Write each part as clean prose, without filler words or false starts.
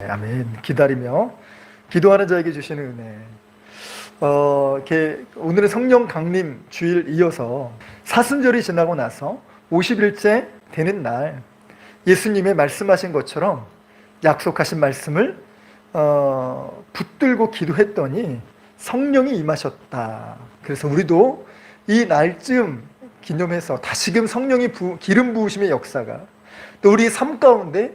아멘. 기다리며 기도하는 자에게 주시는 은혜. 오늘은 성령 강림 주일 이어서 사순절이 지나고 나서 50일째 되는 날, 예수님의 말씀하신 것처럼 약속하신 말씀을 붙들고 기도했더니 성령이 임하셨다. 그래서 우리도 이 날쯤 기념해서 다시금 성령이 기름 부으심의 역사가, 또 우리 삶 가운데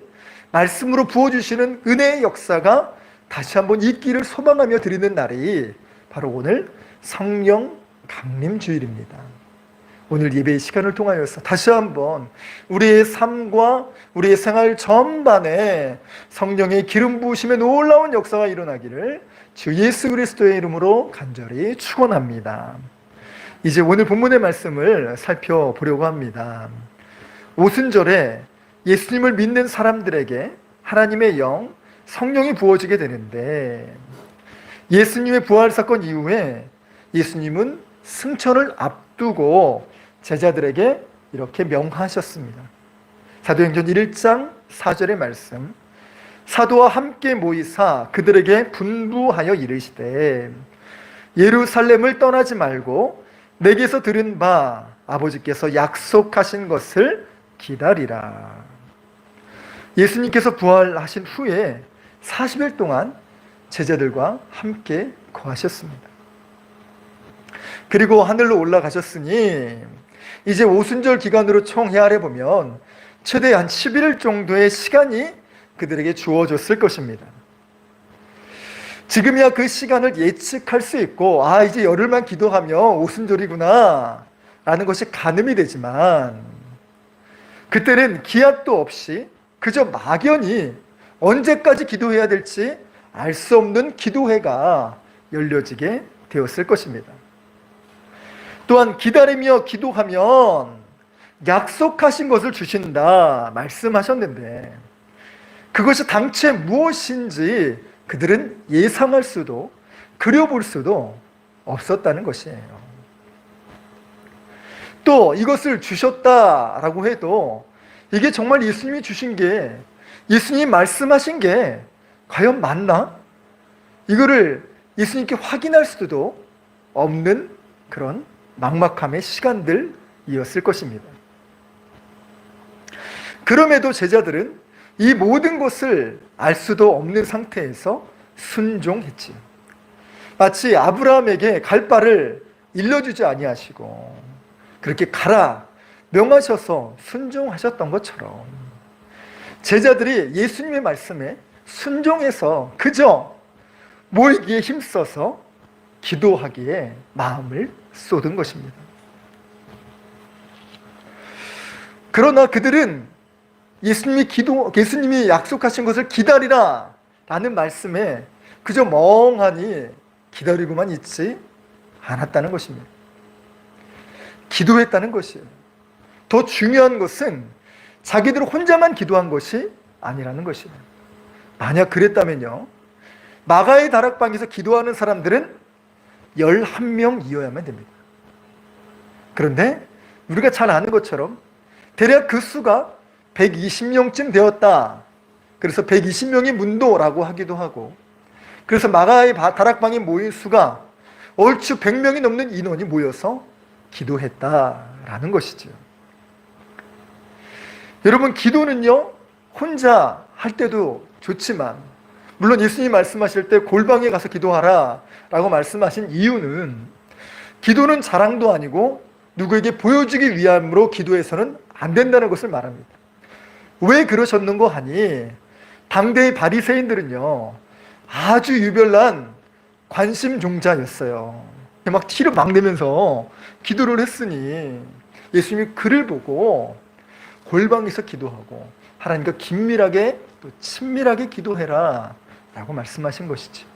말씀으로 부어주시는 은혜의 역사가 다시 한번 있기를 소망하며 드리는 날이 바로 오늘 성령 강림 주일입니다. 오늘 예배의 시간을 통하여서 다시 한번 우리의 삶과 우리의 생활 전반에 성령의 기름 부으심의 놀라운 역사가 일어나기를 주 예수 그리스도의 이름으로 간절히 축원합니다. 이제 오늘 본문의 말씀을 살펴보려고 합니다. 오순절에 예수님을 믿는 사람들에게 하나님의 영, 성령이 부어지게 되는데, 예수님의 부활 사건 이후에 예수님은 승천을 앞두고 제자들에게 이렇게 명하셨습니다. 사도행전 1장 4절의 말씀, 사도와 함께 모이사 그들에게 분부하여 이르시되 예루살렘을 떠나지 말고 내게서 들은 바 아버지께서 약속하신 것을 기다리라. 예수님께서 부활하신 후에 40일 동안 제자들과 함께 거하셨습니다. 그리고 하늘로 올라가셨으니 이제 오순절 기간으로 총 헤아려 보면 최대 한 11일 정도의 시간이 그들에게 주어졌을 것입니다. 지금이야 그 시간을 예측할 수 있고, 이제 열흘만 기도하며 오순절이구나 라는 것이 가늠이 되지만, 그때는 기약도 없이 그저 막연히 언제까지 기도해야 될지 알 수 없는 기도회가 열려지게 되었을 것입니다. 또한 기다리며 기도하면 약속하신 것을 주신다 말씀하셨는데, 그것이 당최 무엇인지 그들은 예상할 수도 그려볼 수도 없었다는 것이에요. 또 이것을 주셨다라고 해도 이게 정말 예수님이 주신 게, 예수님이 말씀하신 게 과연 맞나? 이거를 예수님께 확인할 수도 없는 그런 막막함의 시간들이었을 것입니다. 그럼에도 제자들은 이 모든 것을 알 수도 없는 상태에서 순종했지요. 마치 아브라함에게 갈 바를 일러주지 아니하시고 그렇게 가라 명하셔서 순종하셨던 것처럼 제자들이 예수님의 말씀에 순종해서 그저 모이기에 힘써서 기도하기에 마음을 쏟은 것입니다. 그러나 그들은 예수님이 약속하신 것을 기다리라 라는 말씀에 그저 멍하니 기다리고만 있지 않았다는 것입니다. 기도했다는 것이에요. 더 중요한 것은 자기들 혼자만 기도한 것이 아니라는 것이에요. 만약 그랬다면요, 마가의 다락방에서 기도하는 사람들은 11명이어야만 됩니다. 그런데 우리가 잘 아는 것처럼 대략 그 수가 120명쯤 되었다. 그래서 120명이 문도라고 하기도 하고, 그래서 마가의 다락방에 모인 수가 얼추 100명이 넘는 인원이 모여서 기도했다라는 것이죠. 여러분, 기도는요 혼자 할 때도 좋지만, 물론 예수님이 말씀하실 때 골방에 가서 기도하라 라고 말씀하신 이유는, 기도는 자랑도 아니고 누구에게 보여주기 위함으로 기도해서는 안 된다는 것을 말합니다. 왜 그러셨는고 하니, 당대의 바리새인들은요 아주 유별난 관심 종자였어요. 막 티를 막 내면서 기도를 했으니 예수님이 그를 보고 골방에서 기도하고 하나님과 긴밀하게 또 친밀하게 기도해라 라고 말씀하신 것이죠.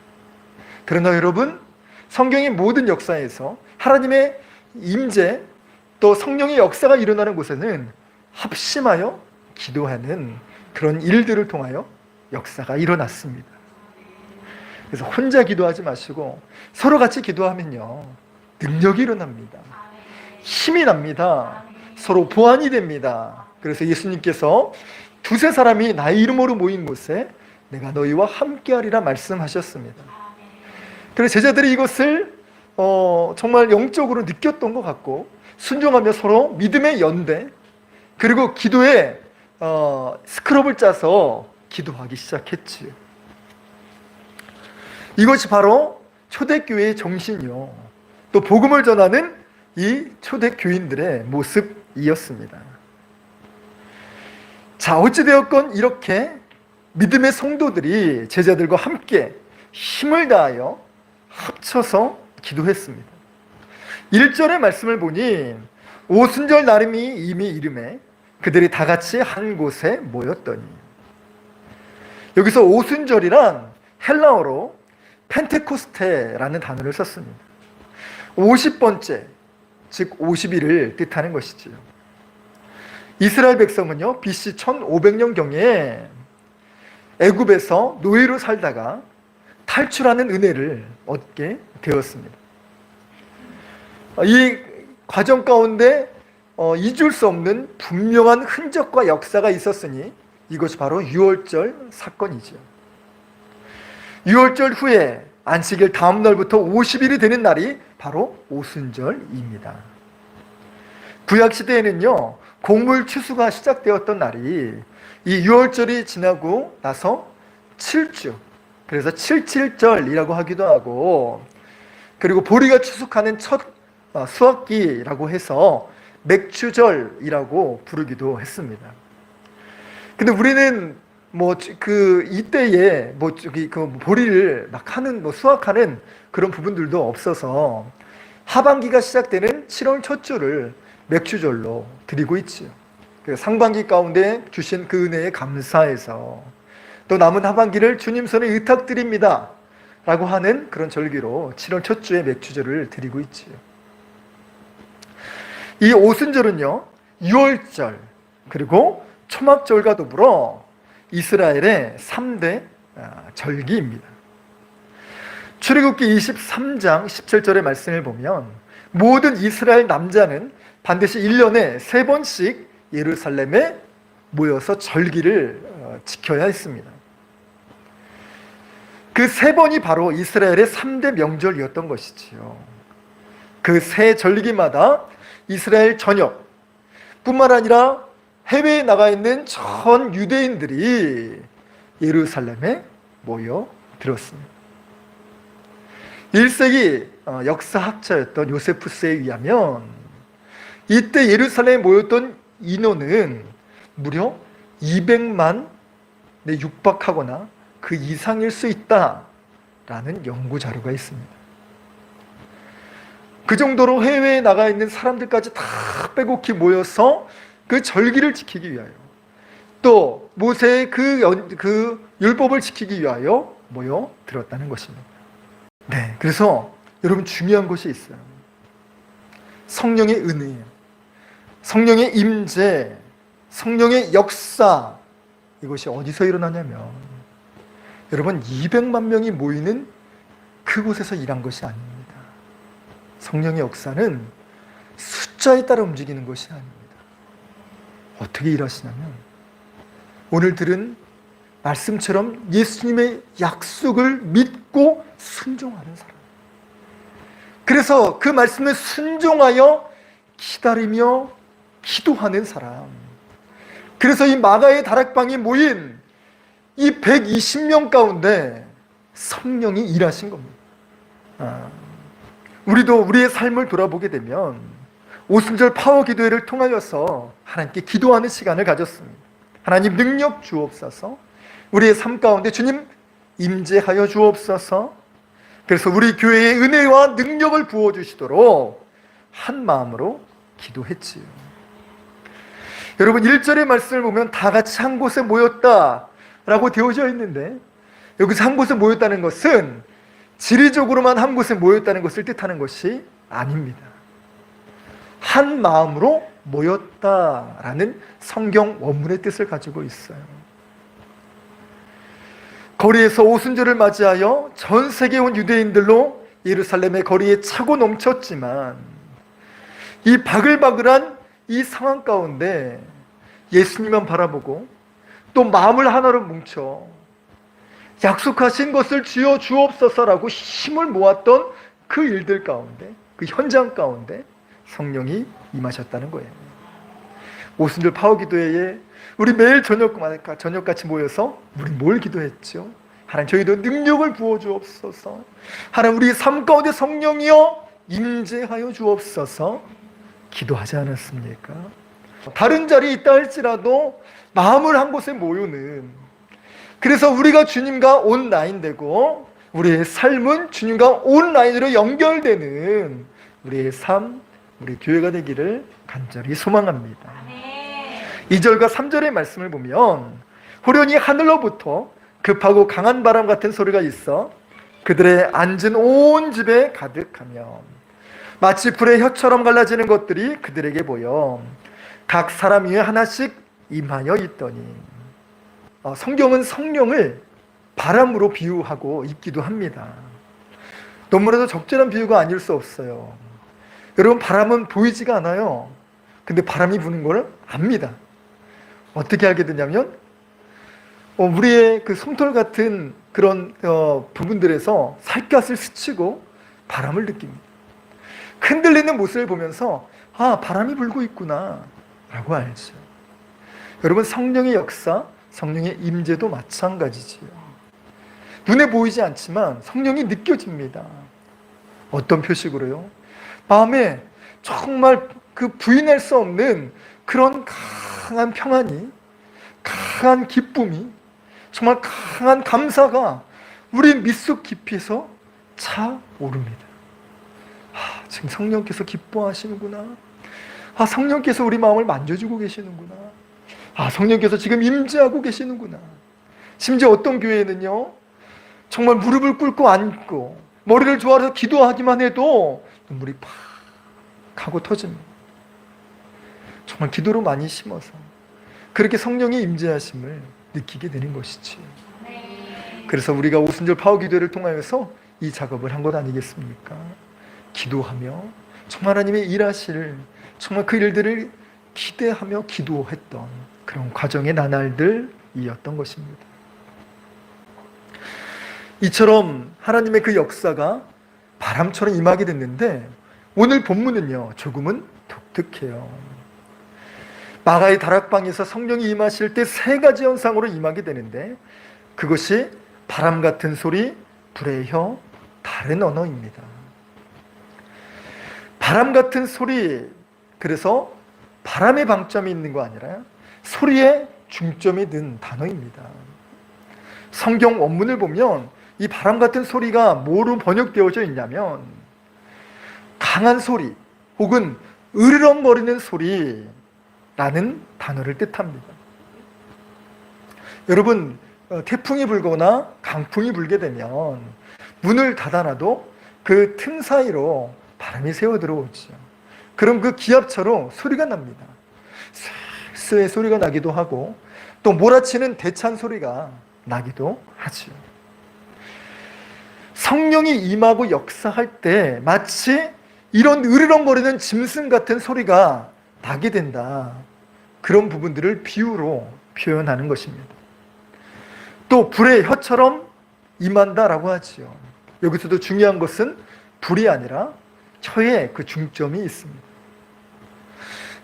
그러나 여러분, 성경의 모든 역사에서 하나님의 임재 또 성령의 역사가 일어나는 곳에는 합심하여 기도하는 그런 일들을 통하여 역사가 일어났습니다. 그래서 혼자 기도하지 마시고 서로 같이 기도하면요 능력이 일어납니다. 힘이 납니다. 서로 보완이 됩니다. 그래서 예수님께서 두세 사람이 나의 이름으로 모인 곳에 내가 너희와 함께하리라 말씀하셨습니다. 그래서 제자들이 이것을 정말 영적으로 느꼈던 것 같고 순종하며 서로 믿음의 연대, 그리고 기도에 스크럽을 짜서 기도하기 시작했지요. 이것이 바로 초대교회의 정신이요, 또 복음을 전하는 이 초대교인들의 모습이었습니다. 자, 어찌되었건 이렇게 믿음의 성도들이 제자들과 함께 힘을 다하여 합쳐서 기도했습니다. 1절의 말씀을 보니 오순절 날임이 이미 이름에 그들이 다 같이 한 곳에 모였더니, 여기서 오순절이란 헬라어로 펜테코스테라는 단어를 썼습니다. 50번째, 즉 50일을 뜻하는 것이지요. 이스라엘 백성은요, BC 1500년경에 애굽에서 노예로 살다가 탈출하는 은혜를 얻게 되었습니다. 이 과정 가운데 잊을 수 없는 분명한 흔적과 역사가 있었으니 이것이 바로 유월절 사건이죠. 유월절 후에 안식일 다음 날부터 50일이 되는 날이 바로 오순절입니다. 구약시대에는요, 곡물 추수가 시작되었던 날이 이 유월절이 지나고 나서 7주, 그래서 77절이라고 하기도 하고, 그리고 보리가 추수하는 첫 수확기라고 해서 맥추절이라고 부르기도 했습니다. 근데 우리는 이때에 보리를 막 수확하는 그런 부분들도 없어서 하반기가 시작되는 7월 첫 주를 맥추절로 드리고 있지요. 상반기 가운데 주신 그 은혜에 감사해서 또 남은 하반기를 주님 손에 의탁드립니다 라고 하는 그런 절기로 7월 첫 주에 맥추절을 드리고 있지요. 이 오순절은요, 유월절 그리고 초막절과 더불어 이스라엘의 3대 절기입니다. 출애굽기 23장 17절의 말씀을 보면 모든 이스라엘 남자는 반드시 1년에 3번씩 예루살렘에 모여서 절기를 지켜야 했습니다. 그 3번이 바로 이스라엘의 3대 명절이었던 것이지요. 그 세 절기마다 이스라엘 전역 뿐만 아니라 해외에 나가 있는 전 유대인들이 예루살렘에 모여 들었습니다. 1세기 역사학자였던 요세푸스에 의하면 이때 예루살렘에 모였던 인원은 무려 200만에 육박하거나 그 이상일 수 있다라는 연구 자료가 있습니다. 그 정도로 해외에 나가 있는 사람들까지 다 빼곡히 모여서 그 절기를 지키기 위하여, 또 모세의 그 율법을 지키기 위하여 모여 들었다는 것입니다. 네, 그래서 여러분 중요한 것이 있어요. 성령의 은혜, 성령의 임재, 성령의 역사, 이것이 어디서 일어나냐면 여러분 200만 명이 모이는 그곳에서 일한 것이 아닙니다. 성령의 역사는 숫자에 따라 움직이는 것이 아닙니다. 어떻게 일하시냐면 오늘 들은 말씀처럼 예수님의 약속을 믿고 순종하는 사람, 그래서 그 말씀에 순종하여 기다리며 기도하는 사람, 그래서 이 마가의 다락방에 모인 이 120명 가운데 성령이 일하신 겁니다. 우리도 우리의 삶을 돌아보게 되면 오순절 파워 기도회를 통하여서 하나님께 기도하는 시간을 가졌습니다. 하나님 능력 주옵소서, 우리의 삶 가운데 주님 임재하여 주옵소서. 그래서 우리 교회의 은혜와 능력을 부어주시도록 한 마음으로 기도했지요. 여러분 1절의 말씀을 보면 다 같이 한 곳에 모였다라고 되어져 있는데, 여기서 한 곳에 모였다는 것은 지리적으로만 한 곳에 모였다는 것을 뜻하는 것이 아닙니다. 한 마음으로 모였다라는 성경 원문의 뜻을 가지고 있어요. 거리에서 오순절을 맞이하여 전 세계에 온 유대인들로 예루살렘의 거리에 차고 넘쳤지만, 이 바글바글한 이 상황 가운데 예수님만 바라보고 또 마음을 하나로 뭉쳐 약속하신 것을 주여 주옵소서라고 힘을 모았던 그 일들 가운데, 그 현장 가운데 성령이 임하셨다는 거예요. 오순절 파워기도회에 우리 매일 저녁같이 모여서 우리 뭘 기도했죠? 하나님, 저희도 능력을 부어 주옵소서. 하나님, 우리 삶 가운데 성령이여 임재하여 주옵소서 기도하지 않았습니까? 다른 자리에 있다 할지라도 마음을 한 곳에 모여는, 그래서 우리가 주님과 온라인 되고 우리의 삶은 주님과 온라인으로 연결되는 우리의 삶, 우리 교회가 되기를 간절히 소망합니다. 2절과 3절의 말씀을 보면 호련히 하늘로부터 급하고 강한 바람 같은 소리가 있어 그들의 앉은 온 집에 가득하며 마치 불의 혀처럼 갈라지는 것들이 그들에게 보여 각 사람 위에 하나씩 임하여 있더니, 성경은 성령을 바람으로 비유하고 있기도 합니다. 너무나도 적절한 비유가 아닐 수 없어요. 여러분, 바람은 보이지가 않아요. 근데 바람이 부는 걸 압니다. 어떻게 알게 되냐면 우리의 그 솜털 같은 그런 부분들에서 살갗을 스치고 바람을 느낍니다. 흔들리는 모습을 보면서 아, 바람이 불고 있구나 라고 알죠. 여러분, 성령의 역사, 성령의 임재도 마찬가지지요. 눈에 보이지 않지만 성령이 느껴집니다. 어떤 표식으로요? 마음에 정말 그 부인할 수 없는 그런 강한 평안이, 강한 기쁨이, 정말 강한 감사가 우리 밑속 깊이에서 차오릅니다. 지금 성령께서 기뻐하시는구나. 성령께서 우리 마음을 만져주고 계시는구나. 성령께서 지금 임재하고 계시는구나. 심지어 어떤 교회는요, 정말 무릎을 꿇고 앉고 머리를 조아려서 기도하기만 해도 눈물이 팍 하고 터집니다. 정말 기도로 많이 심어서 그렇게 성령의 임재하심을 느끼게 되는 것이지. 그래서 우리가 오순절 파워기도회를 통하여서 이 작업을 한 것 아니겠습니까? 기도하며 정말 하나님의 일하실, 정말 그 일들을 기대하며 기도했던 그런 과정의 나날들이었던 것입니다. 이처럼 하나님의 그 역사가 바람처럼 임하게 됐는데, 오늘 본문은요 조금은 독특해요. 마가의 다락방에서 성령이 임하실 때 세 가지 현상으로 임하게 되는데, 그것이 바람 같은 소리, 불의 혀, 다른 언어입니다. 바람 같은 소리, 그래서 바람의 방점이 있는 거 아니라 소리에 중점이 든 단어입니다. 성경 원문을 보면 이 바람 같은 소리가 뭐로 번역되어져 있냐면 강한 소리 혹은 으르렁거리는 소리라는 단어를 뜻합니다. 여러분, 태풍이 불거나 강풍이 불게 되면 문을 닫아놔도 그 틈 사이로 바람이 새어 들어오죠. 그럼 그 기압처럼 소리가 납니다. 쇠의 소리가 나기도 하고 또 몰아치는 대찬 소리가 나기도 하죠. 성령이 임하고 역사할 때 마치 이런 으르렁거리는 짐승 같은 소리가 나게 된다. 그런 부분들을 비유로 표현하는 것입니다. 또 불의 혀처럼 임한다라고 하지요. 여기서도 중요한 것은 불이 아니라 혀에 그 중점이 있습니다.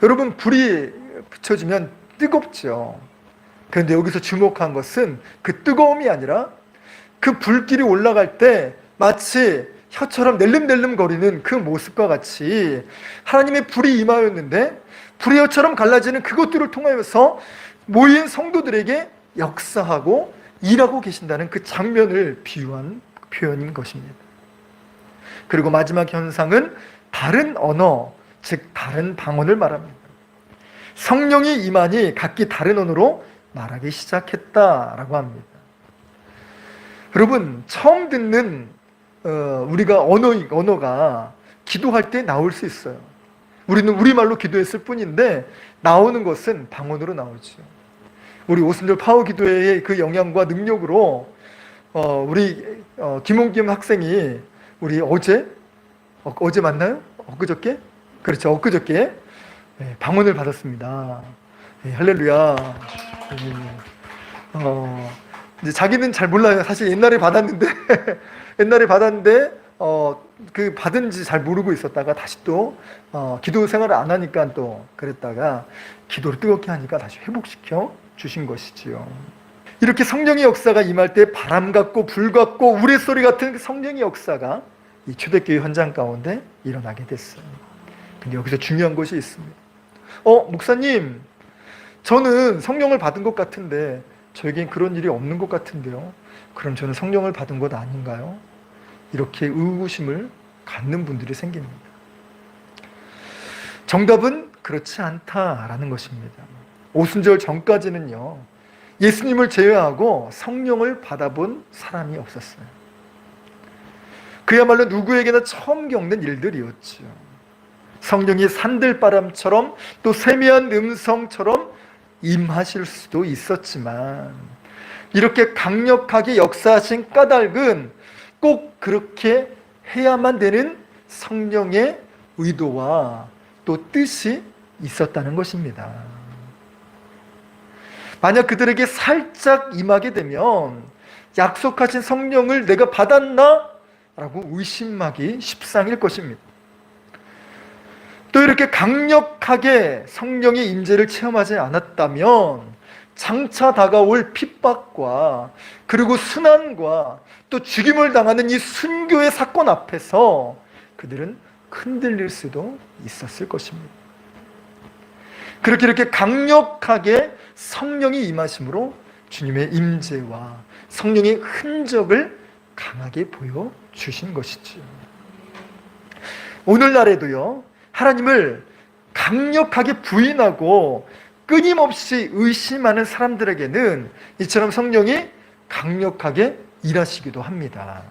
여러분, 불이 붙여지면 뜨겁죠. 그런데 여기서 주목한 것은 그 뜨거움이 아니라 그 불길이 올라갈 때 마치 혀처럼 낼름낼름 거리는 그 모습과 같이 하나님의 불이 임하였는데 불의 혀처럼 갈라지는 그것들을 통하여서 모인 성도들에게 역사하고 일하고 계신다는 그 장면을 비유한 표현인 것입니다. 그리고 마지막 현상은 다른 언어, 즉 다른 방언을 말합니다. 성령이 임하니 각기 다른 언어로 말하기 시작했다라고 합니다. 여러분, 처음 듣는 우리가 언어가 기도할 때 나올 수 있어요. 우리는 우리말로 기도했을 뿐인데 나오는 것은 방언으로 나오죠. 우리 오순절 파워기도회의 그 영향과 능력으로 우리 김홍김 학생이 우리 어제 맞나요? 엊그저께? 그렇죠, 엊그저께 방언을 받았습니다. 할렐루야. 이제 자기는 잘 몰라요. 사실 옛날에 받았는데 그 받은지 잘 모르고 있었다가 다시 또 기도 생활을 안 하니까 또 그랬다가 기도를 뜨겁게 하니까 다시 회복시켜 주신 것이지요. 이렇게 성령의 역사가 임할 때 바람 같고 불 같고 우레소리 같은 성령의 역사가 이 초대교회 현장 가운데 일어나게 됐어요. 근데 여기서 중요한 것이 있습니다. 목사님, 저는 성령을 받은 것 같은데 저에겐 그런 일이 없는 것 같은데요. 그럼 저는 성령을 받은 것 아닌가요? 이렇게 의구심을 갖는 분들이 생깁니다. 정답은 그렇지 않다라는 것입니다. 오순절 전까지는요, 예수님을 제외하고 성령을 받아본 사람이 없었어요. 그야말로 누구에게나 처음 겪는 일들이었죠. 성령이 산들바람처럼 또 세미한 음성처럼 임하실 수도 있었지만 이렇게 강력하게 역사하신 까닭은 꼭 그렇게 해야만 되는 성령의 의도와 또 뜻이 있었다는 것입니다. 만약 그들에게 살짝 임하게 되면 약속하신 성령을 내가 받았나? 라고 의심하기 십상일 것입니다. 또 이렇게 강력하게 성령의 임재를 체험하지 않았다면 장차 다가올 핍박과 그리고 순환과 또 죽임을 당하는 이 순교의 사건 앞에서 그들은 흔들릴 수도 있었을 것입니다. 그렇게 이렇게 강력하게 성령이 임하심으로 주님의 임재와 성령의 흔적을 강하게 보여주신 것이지요. 오늘날에도요, 하나님을 강력하게 부인하고 끊임없이 의심하는 사람들에게는 이처럼 성령이 강력하게 일하시기도 합니다.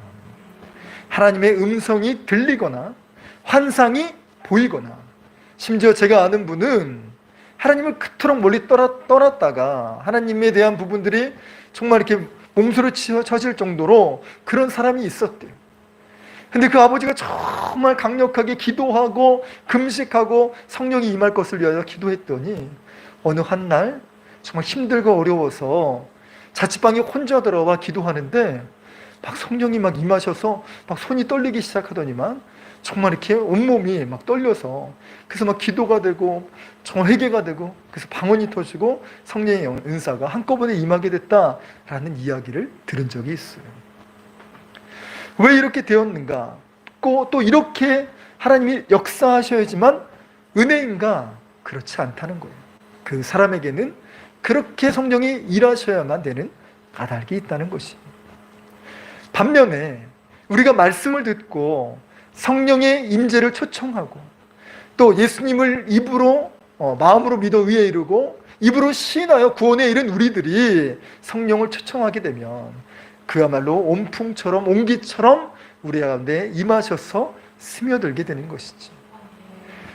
하나님의 음성이 들리거나 환상이 보이거나, 심지어 제가 아는 분은 하나님을 그토록 멀리 떠났다가 하나님에 대한 부분들이 정말 이렇게 몸소리 쳐질 정도로 그런 사람이 있었대요. 근데 그 아버지가 정말 강력하게 기도하고 금식하고 성령이 임할 것을 위하여 기도했더니 어느 한 날 정말 힘들고 어려워서 자취방에 혼자 들어와 기도하는데 막 성령이 막 임하셔서 막 손이 떨리기 시작하더니만 정말 이렇게 온몸이 막 떨려서 그래서 막 기도가 되고 정말 회개가 되고 그래서 방언이 터지고 성령의 은사가 한꺼번에 임하게 됐다라는 이야기를 들은 적이 있어요. 왜 이렇게 되었는가? 또 이렇게 하나님이 역사하셔야지만 은혜인가? 그렇지 않다는 거예요. 그 사람에게는 그렇게 성령이 일하셔야만 되는 까닭이 있다는 것입니다. 반면에 우리가 말씀을 듣고 성령의 임재를 초청하고 또 예수님을 입으로 마음으로 믿어 의에 이르고 입으로 시인하여 구원에 이른 우리들이 성령을 초청하게 되면 그야말로 온풍처럼 온기처럼 우리 가운데 임하셔서 스며들게 되는 것이지.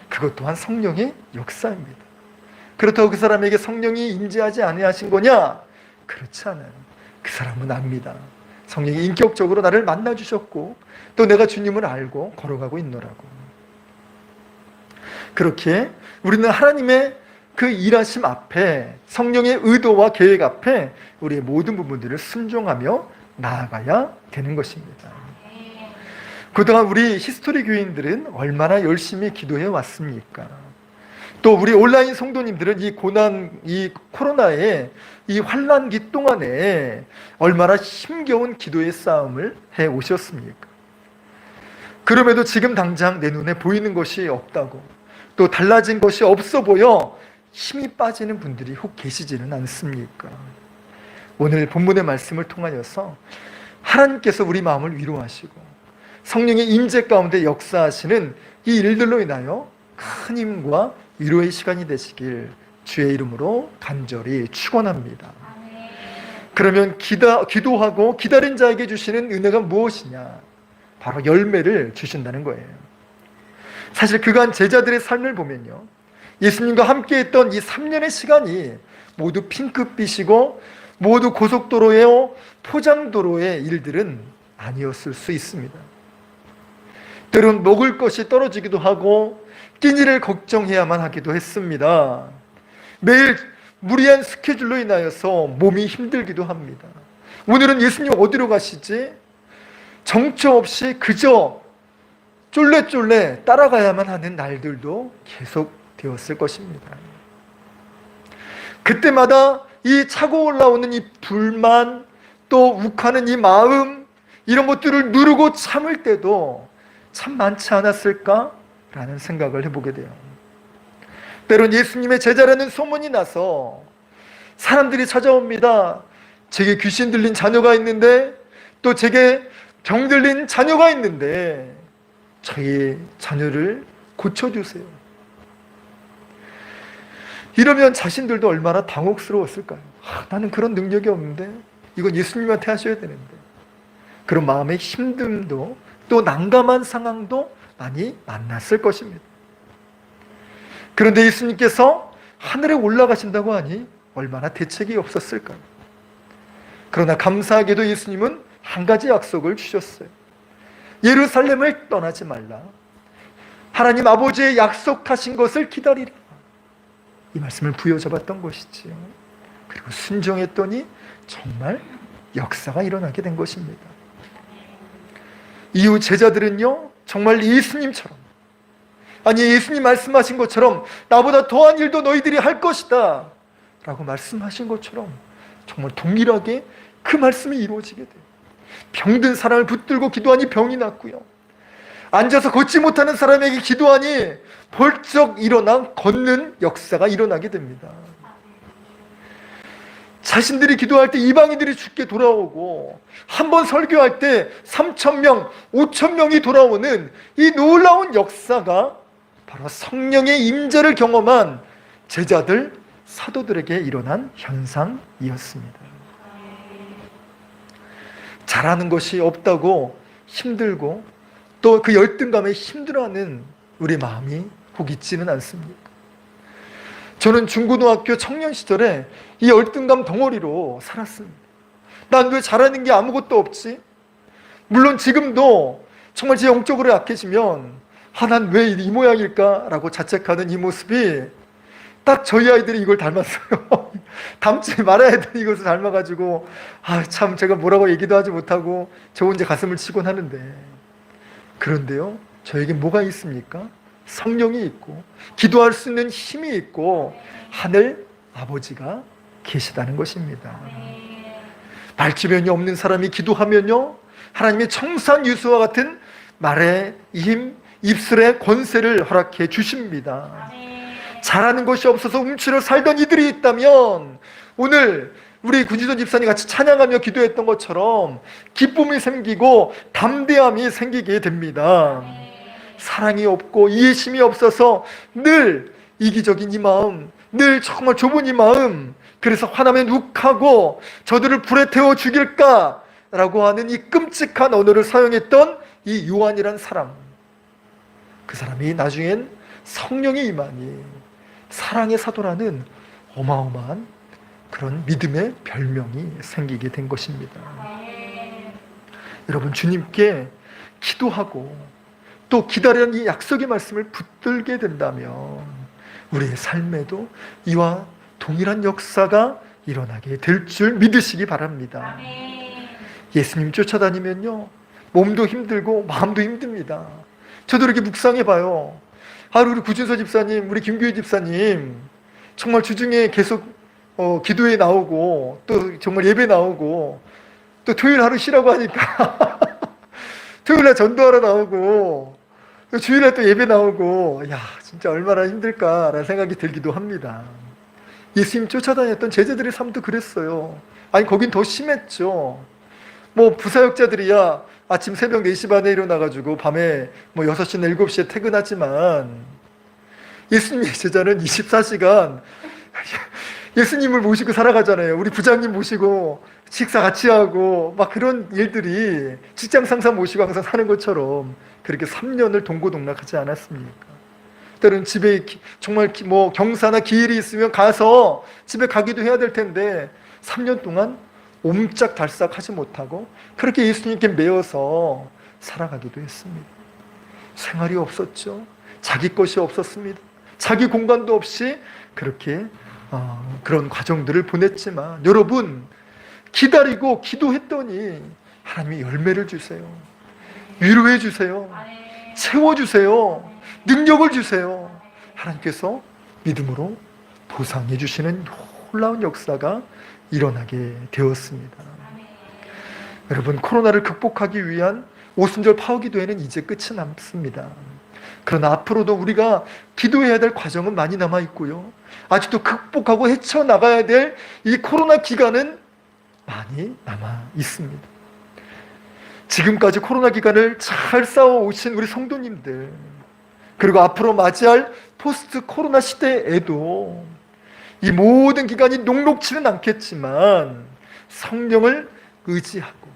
그것 또한 성령의 역사입니다. 그렇다고 그 사람에게 성령이 임재하지 아니하신 거냐? 그렇지 않아요. 그 사람은 압니다. 성령이 인격적으로 나를 만나주셨고 또 내가 주님을 알고 걸어가고 있노라고. 그렇게 우리는 하나님의 그 일하심 앞에 성령의 의도와 계획 앞에 우리의 모든 부분들을 순종하며 나아가야 되는 것입니다. 그동안 우리 히스토리 교인들은 얼마나 열심히 기도해 왔습니까? 또 우리 온라인 성도님들은 이 고난, 이 코로나의 이 환난기 동안에 얼마나 힘겨운 기도의 싸움을 해 오셨습니까? 그럼에도 지금 당장 내 눈에 보이는 것이 없다고 또 달라진 것이 없어 보여 힘이 빠지는 분들이 혹 계시지는 않습니까? 오늘 본문의 말씀을 통하여서 하나님께서 우리 마음을 위로하시고 성령의 임재 가운데 역사하시는 이 일들로 인하여 큰 힘과 위로의 시간이 되시길 주의 이름으로 간절히 축원합니다. 그러면 기도하고 기다린 자에게 주시는 은혜가 무엇이냐? 바로 열매를 주신다는 거예요. 사실 그간 제자들의 삶을 보면요, 예수님과 함께했던 이 3년의 시간이 모두 핑크빛이고 모두 고속도로의 포장도로의 일들은 아니었을 수 있습니다. 때론 먹을 것이 떨어지기도 하고 끼니를 걱정해야만 하기도 했습니다. 매일 무리한 스케줄로 인하여서 몸이 힘들기도 합니다. 오늘은 예수님 어디로 가시지? 정처 없이 그저 쫄래쫄래 따라가야만 하는 날들도 계속 되었을 것입니다. 그때마다 이 차고 올라오는 이 불만, 또 욱하는 이 마음, 이런 것들을 누르고 참을 때도 참 많지 않았을까라는 생각을 해보게 돼요. 때론 예수님의 제자라는 소문이 나서 사람들이 찾아옵니다. 제게 귀신 들린 자녀가 있는데, 또 제게 병 들린 자녀가 있는데 저희 자녀를 고쳐주세요. 이러면 자신들도 얼마나 당혹스러웠을까요? 나는 그런 능력이 없는데, 이건 예수님한테 하셔야 되는데. 그런 마음의 힘듦도, 또 난감한 상황도 많이 만났을 것입니다. 그런데 예수님께서 하늘에 올라가신다고 하니 얼마나 대책이 없었을까요? 그러나 감사하게도 예수님은 한 가지 약속을 주셨어요. 예루살렘을 떠나지 말라. 하나님 아버지의 약속하신 것을 기다리라. 이 말씀을 부여잡았던 것이지요. 그리고 순종했더니 정말 역사가 일어나게 된 것입니다. 이후 제자들은요, 정말 예수님처럼, 아니 예수님 말씀하신 것처럼 나보다 더한 일도 너희들이 할 것이다 라고 말씀하신 것처럼 정말 동일하게 그 말씀이 이루어지게 돼요. 병든 사람을 붙들고 기도하니 병이 낫고요, 앉아서 걷지 못하는 사람에게 기도하니 벌쩍 일어나 걷는 역사가 일어나게 됩니다. 자신들이 기도할 때 이방인들이 죽게 돌아오고, 한 번 설교할 때 3,000명, 5,000명이 돌아오는 이 놀라운 역사가 바로 성령의 임재를 경험한 제자들, 사도들에게 일어난 현상이었습니다. 잘하는 것이 없다고 힘들고, 또 그 열등감에 힘들어하는 우리 마음이 혹 있지는 않습니까? 저는 중고등학교 청년 시절에 이 열등감 덩어리로 살았습니다. 난 왜 잘하는 게 아무것도 없지? 물론 지금도 정말 제 영적으로 약해지면 난 왜 이 모양일까? 라고 자책하는 이 모습이 딱 저희 아이들이 이걸 닮았어요. 닮지 말아야 되는 이것을 닮아가지고 참 제가 뭐라고 얘기도 하지 못하고 저 혼자 가슴을 치곤 하는데, 그런데요, 저에게 뭐가 있습니까? 성령이 있고 기도할 수 있는 힘이 있고 하늘 아버지가 계시다는 것입니다. 말주변이 없는 사람이 기도하면요, 하나님의 청산유수와 같은 말의 힘, 입술의 권세를 허락해 주십니다. 잘하는 것이 없어서 움츠려 살던 이들이 있다면 오늘 우리 구지선 집사님 같이 찬양하며 기도했던 것처럼 기쁨이 생기고 담대함이 생기게 됩니다. 사랑이 없고 이해심이 없어서 늘 이기적인 이 마음, 늘 정말 좁은 이 마음, 그래서 화나면 욱하고 저들을 불에 태워 죽일까 라고 하는 이 끔찍한 언어를 사용했던 이 요한이란 사람, 그 사람이 나중엔 성령이 임하니 사랑의 사도라는 어마어마한 그런 믿음의 별명이 생기게 된 것입니다. 여러분, 주님께 기도하고 또 기다리는 이 약속의 말씀을 붙들게 된다면 우리의 삶에도 이와 동일한 역사가 일어나게 될 줄 믿으시기 바랍니다. 예수님 쫓아다니면요, 몸도 힘들고 마음도 힘듭니다. 저도 이렇게 묵상해봐요. 우리 구준서 집사님, 우리 김규희 집사님 정말 주중에 계속 기도에 나오고 또 정말 예배 나오고, 또 토요일 하루 쉬라고 하니까 토요일날 전도하러 나오고 또 주일에 또 예배 나오고, 진짜 얼마나 힘들까라는 생각이 들기도 합니다. 예수님 쫓아다녔던 제자들의 삶도 그랬어요. 거긴 더 심했죠. 부사역자들이야 아침 새벽 4시 반에 일어나가지고 밤에 6시나 7시에 퇴근하지만, 예수님의 제자는 24시간 예수님을 모시고 살아가잖아요. 우리 부장님 모시고 식사 같이 하고 막 그런 일들이 직장 상사 모시고 항상 사는 것처럼 그렇게 3년을 동고동락하지 않았습니까? 때로는 집에 정말 경사나 기일이 있으면 가서 집에 가기도 해야 될 텐데 3년 동안 옴짝달싹 하지 못하고 그렇게 예수님께 매여서 살아가기도 했습니다. 생활이 없었죠. 자기 것이 없었습니다. 자기 공간도 없이 그렇게 그런 과정들을 보냈지만, 여러분, 기다리고 기도했더니 하나님이 열매를 주세요. 위로해 주세요. 채워주세요. 능력을 주세요. 하나님께서 믿음으로 보상해 주시는 놀라운 역사가 일어나게 되었습니다. 여러분, 코로나를 극복하기 위한 오순절 파워기도회는 이제 끝이 남습니다. 그러나 앞으로도 우리가 기도해야 될 과정은 많이 남아 있고요. 아직도 극복하고 헤쳐나가야 될 이 코로나 기간은 많이 남아 있습니다. 지금까지 코로나 기간을 잘 싸워오신 우리 성도님들, 그리고 앞으로 맞이할 포스트 코로나 시대에도 이 모든 기간이 녹록치는 않겠지만 성령을 의지하고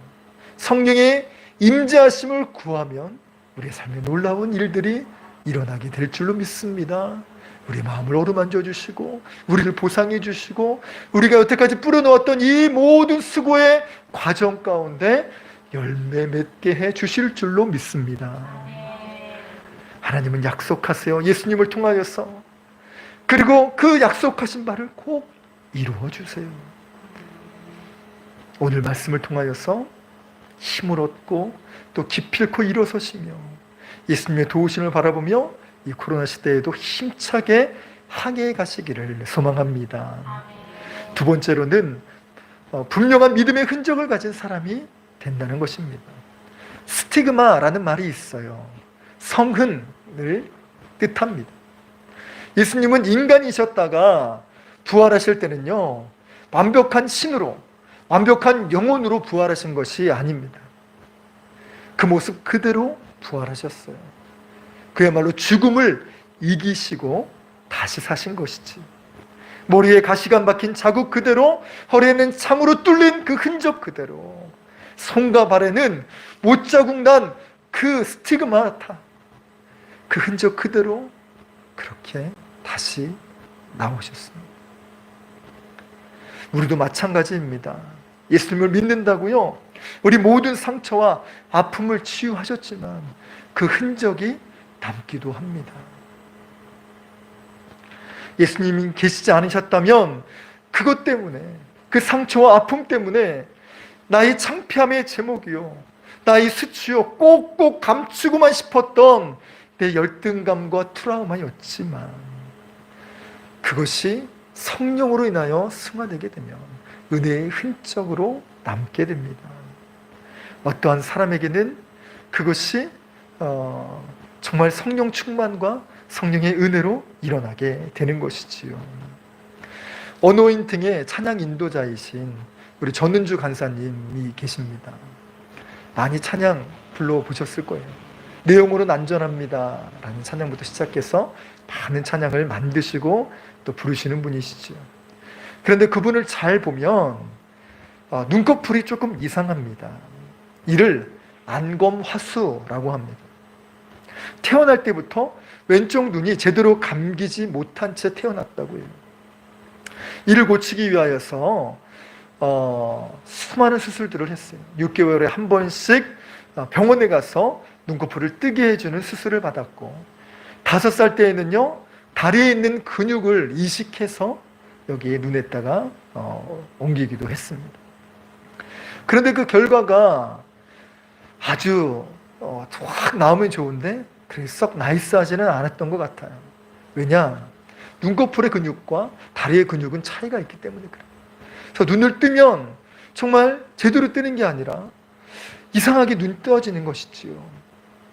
성령의 임재하심을 구하면 우리의 삶에 놀라운 일들이 일어나게 될 줄로 믿습니다. 우리 마음을 어루만져 주시고 우리를 보상해 주시고 우리가 여태까지 뿌려놓았던 이 모든 수고의 과정 가운데 열매 맺게 해 주실 줄로 믿습니다. 하나님은 약속하세요. 예수님을 통하여서. 그리고 그 약속하신 바를 꼭 이루어 주세요. 오늘 말씀을 통하여서 힘을 얻고 또 기필코 일어서시며 예수님의 도우심을 바라보며 이 코로나 시대에도 힘차게 항해해 가시기를 소망합니다. 두 번째로는 분명한 믿음의 흔적을 가진 사람이 된다는 것입니다. 스티그마라는 말이 있어요. 성흔을 뜻합니다. 예수님은 인간이셨다가 부활하실 때는요, 완벽한 신으로, 완벽한 영혼으로 부활하신 것이 아닙니다. 그 모습 그대로 부활하셨어요. 그야말로 죽음을 이기시고 다시 사신 것이지. 머리에 가시관 박힌 자국 그대로, 허리에는 창으로 뚫린 그 흔적 그대로, 손과 발에는 못자국 난 그 스티그마타, 그 흔적 그대로 그렇게 다시 나오셨습니다. 우리도 마찬가지입니다. 예수님을 믿는다고요, 우리 모든 상처와 아픔을 치유하셨지만 그 흔적이 남기도 합니다. 예수님이 계시지 않으셨다면 그것 때문에, 그 상처와 아픔 때문에 나의 창피함의 제목이요, 나의 수치요, 꼭꼭 감추고만 싶었던 내 열등감과 트라우마였지만 그것이 성령으로 인하여 승화되게 되면 은혜의 흔적으로 남게 됩니다. 어떠한 사람에게는 그것이 정말 성령 충만과 성령의 은혜로 일어나게 되는 것이지요. 어노인팅의 찬양 인도자이신 우리 전은주 간사님이 계십니다. 많이 찬양 불러보셨을 거예요. 내용으로는 안전합니다 라는 찬양부터 시작해서 많은 찬양을 만드시고 또 부르시는 분이시죠. 그런데 그분을 잘 보면 눈꺼풀이 조금 이상합니다. 이를 안검화수라고 합니다. 태어날 때부터 왼쪽 눈이 제대로 감기지 못한 채 태어났다고 해요. 이를 고치기 위하여서 수많은 수술들을 했어요. 6개월에 한 번씩 병원에 가서 눈꺼풀을 뜨게 해주는 수술을 받았고, 5살 때에는요, 다리에 있는 근육을 이식해서 여기 눈에다가 옮기기도 했습니다. 그런데 그 결과가 아주 확 나오면 좋은데 그렇게 썩 나이스하지는 않았던 것 같아요. 왜냐? 눈꺼풀의 근육과 다리의 근육은 차이가 있기 때문에 그래요. 그래서 눈을 뜨면 정말 제대로 뜨는 게 아니라 이상하게 눈 떠지는 것이지요.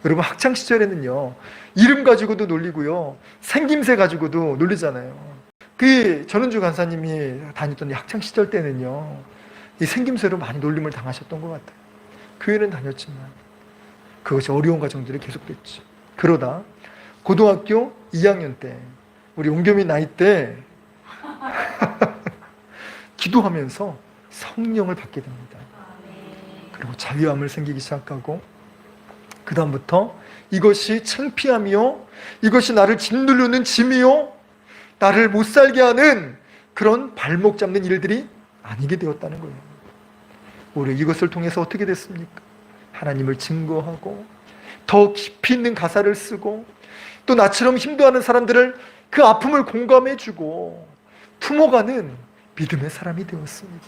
여러분, 학창시절에는요, 이름 가지고도 놀리고요, 생김새 가지고도 놀리잖아요. 그 전은주 간사님이 다녔던 학창시절 때는요, 이 생김새로 많이 놀림을 당하셨던 것 같아요. 교회는 다녔지만 그것이 어려운 과정들이 계속됐죠. 그러다 고등학교 2학년 때 우리 온겸이 나이 때 기도하면서 성령을 받게 됩니다. 그리고 자유함을 생기기 시작하고, 그 다음부터 이것이 창피함이요, 이것이 나를 짓누르는 짐이요, 나를 못 살게 하는 그런 발목 잡는 일들이 아니게 되었다는 거예요. 오히려 이것을 통해서 어떻게 됐습니까? 하나님을 증거하고 더 깊이 있는 가사를 쓰고 또 나처럼 힘들어하는 사람들을 그 아픔을 공감해주고 품어가는 믿음의 사람이 되었습니다.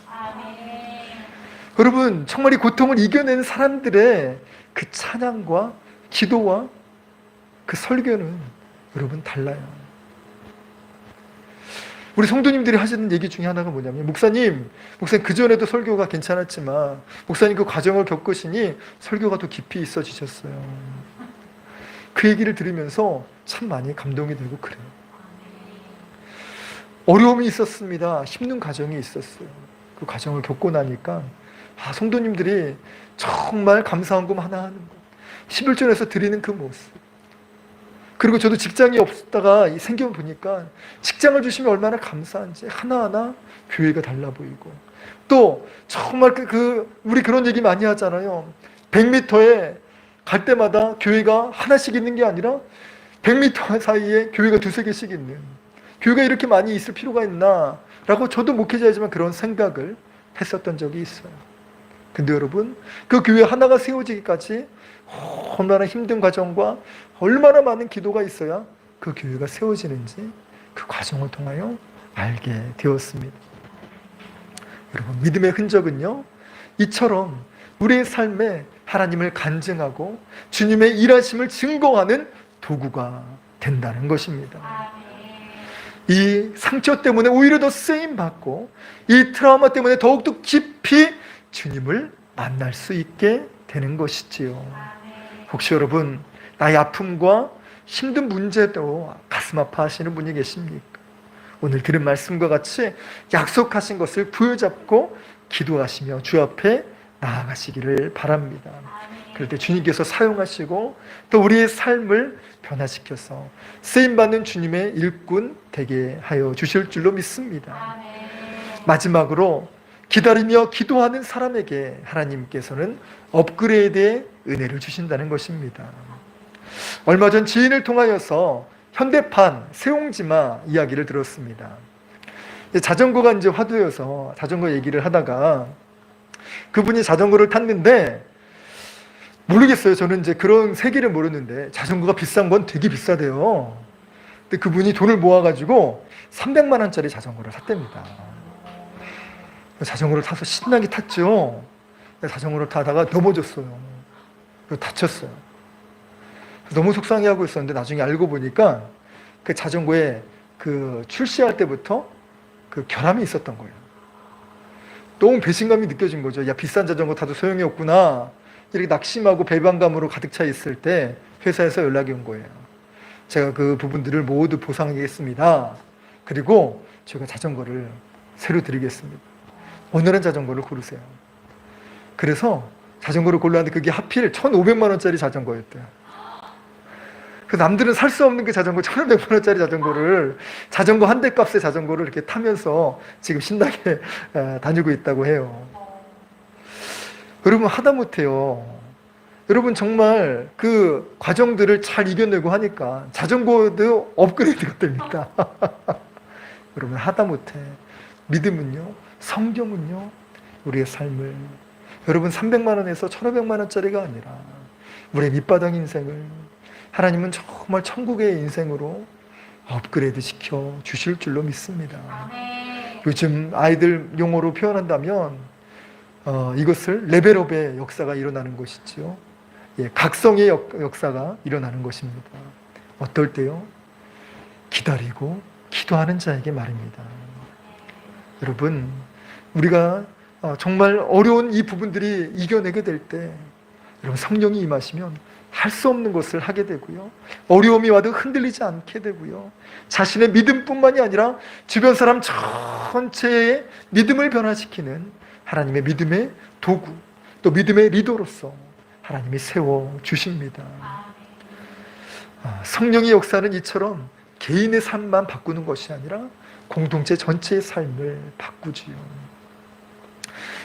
여러분, 정말 이 고통을 이겨낸 사람들의 그 찬양과 기도와 그 설교는 여러분 달라요. 우리 성도님들이 하시는 얘기 중에 하나가 뭐냐면, 목사님 그전에도 설교가 괜찮았지만 목사님 그 과정을 겪으시니 설교가 더 깊이 있어지셨어요. 그 얘기를 들으면서 참 많이 감동이 되고 그래요. 어려움이 있었습니다. 힘든 과정이 있었어요. 그 과정을 겪고 나니까 성도님들이 정말 감사한 금 하나 하는 것, 11절에서 드리는 그 모습, 그리고 저도 직장이 없다가 생겨보니까 직장을 주시면 얼마나 감사한지 하나하나 교회가 달라 보이고, 또 정말 우리 그런 얘기 많이 하잖아요. 100m에 갈 때마다 교회가 하나씩 있는 게 아니라 100m 사이에 교회가 두세 개씩 있는, 교회가 이렇게 많이 있을 필요가 있나 라고 저도 목회자이지만 그런 생각을 했었던 적이 있어요. 근데 여러분, 그 교회 하나가 세워지기까지 얼마나 힘든 과정과 얼마나 많은 기도가 있어야 그 교회가 세워지는지 그 과정을 통하여 알게 되었습니다. 여러분, 믿음의 흔적은요, 이처럼 우리의 삶에 하나님을 간증하고 주님의 일하심을 증거하는 도구가 된다는 것입니다. 이 상처 때문에 오히려 더 쓰임받고 이 트라우마 때문에 더욱더 깊이 주님을 만날 수 있게 되는 것이지요. 혹시 여러분, 나의 아픔과 힘든 문제도 가슴 아파하시는 분이 계십니까? 오늘 들은 말씀과 같이 약속하신 것을 부여잡고 기도하시며 주 앞에 나아가시기를 바랍니다. 그럴 때 주님께서 사용하시고 또 우리의 삶을 변화시켜서 쓰임받는 주님의 일꾼 되게 하여 주실 줄로 믿습니다. 마지막으로, 기다리며 기도하는 사람에게 하나님께서는 업그레이드의 은혜를 주신다는 것입니다. 얼마 전 지인을 통하여서 현대판 세옹지마 이야기를 들었습니다. 자전거가 이제 화두여서 자전거 얘기를 하다가 그분이 자전거를 탔는데, 모르겠어요. 저는 이제 그런 세계를 모르는데 자전거가 비싼 건 되게 비싸대요. 근데 그분이 돈을 모아가지고 300만 원짜리 자전거를 샀답니다. 자전거를 타서 신나게 탔죠. 자전거를 타다가 넘어졌어요. 그리고 다쳤어요. 너무 속상해하고 있었는데 나중에 알고 보니까 그 자전거에 그 출시할 때부터 그 결함이 있었던 거예요. 너무 배신감이 느껴진 거죠. 야, 비싼 자전거 타도 소용이 없구나. 이렇게 낙심하고 배반감으로 가득 차 있을 때 회사에서 연락이 온 거예요. 제가 그 부분들을 모두 보상하겠습니다. 그리고 제가 자전거를 새로 드리겠습니다. 오늘은 자전거를 고르세요. 그래서 자전거를 골랐는데 그게 하필 1,500만 원짜리 자전거였대요. 그 남들은 살 수 없는 그 자전거, 1,500만 원짜리 자전거를, 자전거 한 대 값의 자전거를 이렇게 타면서 지금 신나게 다니고 있다고 해요. 여러분, 하다못해요. 여러분, 정말 그 과정들을 잘 이겨내고 하니까 자전거도 업그레이드가 됩니다. 여러분, 하다못해 믿음은요, 성경은요, 우리의 삶을, 여러분, 300만 원에서 1,500만 원짜리가 아니라 우리의 밑바닥 인생을 하나님은 정말 천국의 인생으로 업그레이드 시켜 주실 줄로 믿습니다. 요즘 아이들 용어로 표현한다면 이것을 레벨업의 역사가 일어나는 것이죠. 각성의 역사가 일어나는 것입니다. 어떨 때요? 기다리고 기도하는 자에게 말입니다. 여러분, 우리가 정말 어려운 이 부분들이 이겨내게 될 때, 여러분, 성령이 임하시면 할 수 없는 것을 하게 되고요, 어려움이 와도 흔들리지 않게 되고요, 자신의 믿음뿐만이 아니라 주변 사람 전체의 믿음을 변화시키는 하나님의 믿음의 도구, 또 믿음의 리더로서 하나님이 세워주십니다. 성령의 역사는 이처럼 개인의 삶만 바꾸는 것이 아니라 공동체 전체의 삶을 바꾸지요.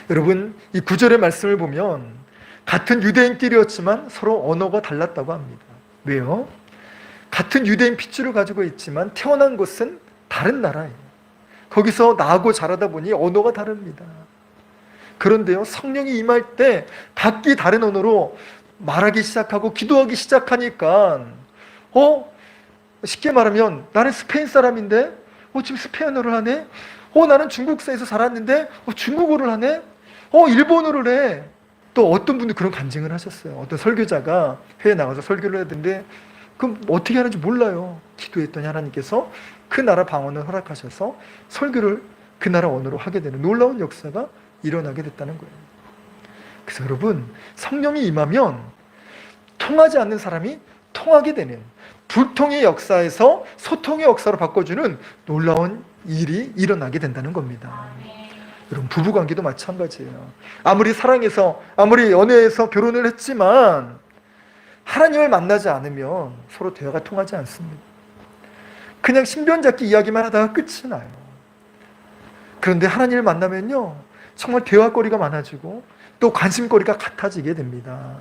여러분, 이 9절의 말씀을 보면 같은 유대인끼리였지만 서로 언어가 달랐다고 합니다. 왜요? 같은 유대인 핏줄을 가지고 있지만 태어난 곳은 다른 나라예요. 거기서 나고 자라다 보니 언어가 다릅니다. 그런데요, 성령이 임할 때 각기 다른 언어로 말하기 시작하고 기도하기 시작하니까 쉽게 말하면 나는 스페인 사람인데 지금 스페인어를 하네? 나는 중국에서 살았는데 중국어를 하네? 일본어를 해. 또 어떤 분들 그런 간증을 하셨어요. 어떤 설교자가 회에 나가서 설교를 했는데 그럼 어떻게 하는지 몰라요. 기도했더니 하나님께서 그 나라 방언을 허락하셔서 설교를 그 나라 언어로 하게 되는 놀라운 역사가 일어나게 됐다는 거예요. 그래서 여러분, 성령이 임하면 통하지 않는 사람이 통하게 되는, 불통의 역사에서 소통의 역사로 바꿔주는 놀라운 일이 일어나게 된다는 겁니다. 여러분, 부부관계도 마찬가지예요. 아무리 사랑해서, 아무리 연애해서 결혼을 했지만 하나님을 만나지 않으면 서로 대화가 통하지 않습니다. 그냥 신변잡기 이야기만 하다가 끝이 나요. 그런데 하나님을 만나면요, 정말 대화거리가 많아지고 또 관심거리가 같아지게 됩니다.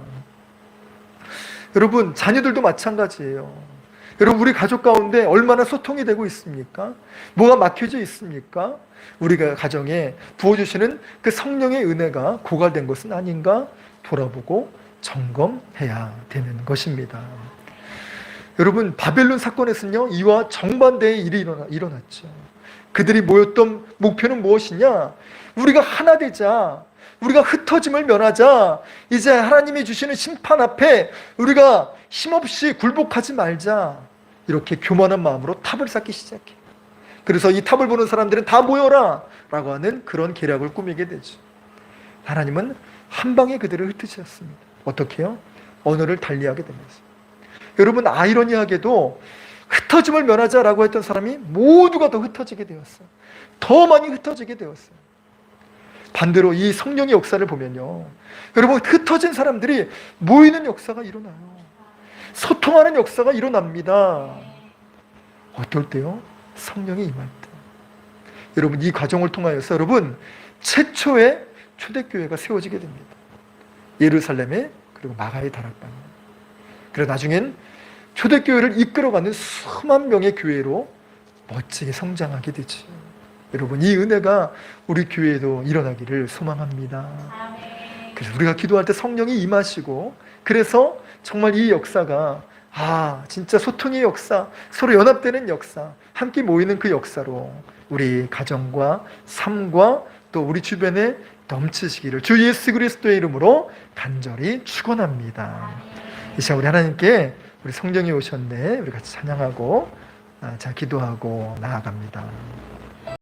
여러분, 자녀들도 마찬가지예요. 여러분, 우리 가족 가운데 얼마나 소통이 되고 있습니까? 뭐가 막혀져 있습니까? 우리가 가정에 부어주시는 그 성령의 은혜가 고갈된 것은 아닌가 돌아보고 점검해야 되는 것입니다. 여러분, 바벨론 사건에서는요, 이와 정반대의 일이 일어났죠. 그들이 모였던 목표는 무엇이냐? 우리가 하나 되자, 우리가 흩어짐을 면하자, 이제 하나님이 주시는 심판 앞에 우리가 힘없이 굴복하지 말자, 이렇게 교만한 마음으로 탑을 쌓기 시작해. 그래서 이 탑을 보는 사람들은 다 모여라 라고 하는 그런 계략을 꾸미게 되죠. 하나님은 한 방에 그들을 흩으셨습니다. 어떻게 해요? 언어를 달리하게 되면서. 여러분, 아이러니하게도 흩어짐을 면하자라고 했던 사람이 모두가 더 흩어지게 되었어요. 더 많이 흩어지게 되었어요. 반대로 이 성령의 역사를 보면요, 여러분, 흩어진 사람들이 모이는 역사가 일어나요. 소통하는 역사가 일어납니다. 어떨 때요? 성령이 임할 때. 여러분, 이 과정을 통하여서 여러분, 최초의 초대교회가 세워지게 됩니다. 예루살렘에, 그리고 마가의 다락방에. 그리고 나중엔 초대교회를 이끌어가는 수만 명의 교회로 멋지게 성장하게 되죠. 여러분, 이 은혜가 우리 교회에도 일어나기를 소망합니다. 그래서 우리가 기도할 때 성령이 임하시고, 그래서 정말 이 역사가 진짜 소통의 역사, 서로 연합되는 역사, 함께 모이는 그 역사로 우리 가정과 삶과 또 우리 주변에 넘치시기를 주 예수 그리스도의 이름으로 간절히 축원합니다. 이 시간 우리 하나님께 우리 성령이 오셨네, 우리 같이 찬양하고 기도하고 나아갑니다.